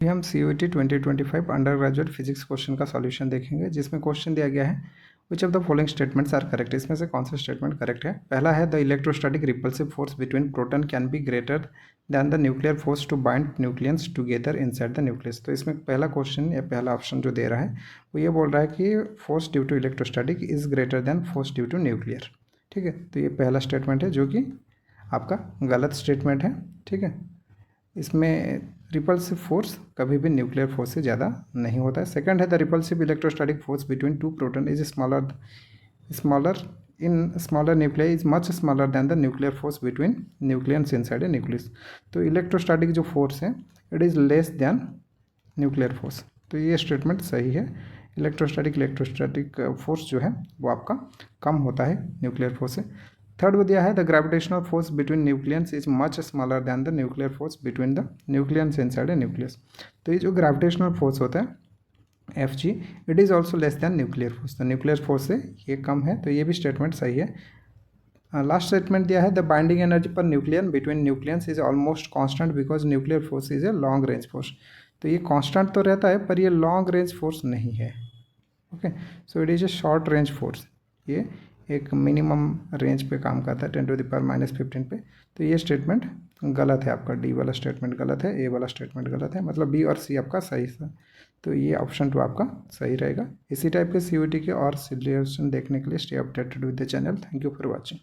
अभी हम CUET 2025 undergraduate physics question का सॉल्यूशन देखेंगे, जिसमें क्वेश्चन दिया गया है which of the following statements are correct. इसमें से कौन सा स्टेटमेंट करेक्ट है। पहला है the electrostatic repulsive force between proton can be greater than the nuclear force to bind nucleons together inside the nucleus. तो इसमें पहला क्वेश्चन या पहला ऑप्शन जो दे रहा है वो ये बोल रहा है कि force due to electrostatic is greater than force due to nuclear. ठीक है, तो ये पहला स्टेटमेंट है जो कि आपका गलत स्टेटमेंट है। ठीक है, इसमें रिपल्सिव फोर्स कभी भी न्यूक्लियर फोर्स से ज़्यादा नहीं होता है। सेकंड है the repulsive electrostatic force between two proton is smaller in smaller nuclear is much smaller than the nuclear force between nucleons inside a nucleus. तो इलेक्ट्रोस्टैटिक जो फोर्स है it is less than nuclear force. तो ये statement सही है। Electrostatic force जो है वो आपका कम होता है न्यूक्लियर फोर्स से। थर्ड वो दिया है the gravitational force between nucleons is much smaller than the nuclear force between the nucleons inside a nucleus. तो ये जो ग्रेविटेशनल फोर्स होता है Fg it is also less than nuclear force. तो न्यूक्लियर फोर्स से ये कम है, तो ये भी स्टेटमेंट सही है। लास्ट स्टेटमेंट दिया है the binding energy per nucleon between nucleons is almost constant because nuclear force is a long range force. तो ये कांस्टेंट तो रहता है पर ये लॉन्ग रेंज फोर्स नहीं है। Okay, so it is a short range force. ये एक मिनिमम रेंज पे काम करता है 10⁻⁻15 पे। तो ये स्टेटमेंट गलत है, आपका डी वाला स्टेटमेंट गलत है, ए वाला स्टेटमेंट गलत है, मतलब बी और सी आपका सही है। तो ये ऑप्शन 2 आपका सही रहेगा। इसी टाइप के CUET के और सॉल्यूशन देखने के लिए stay updated with the channel. Thank you for watching.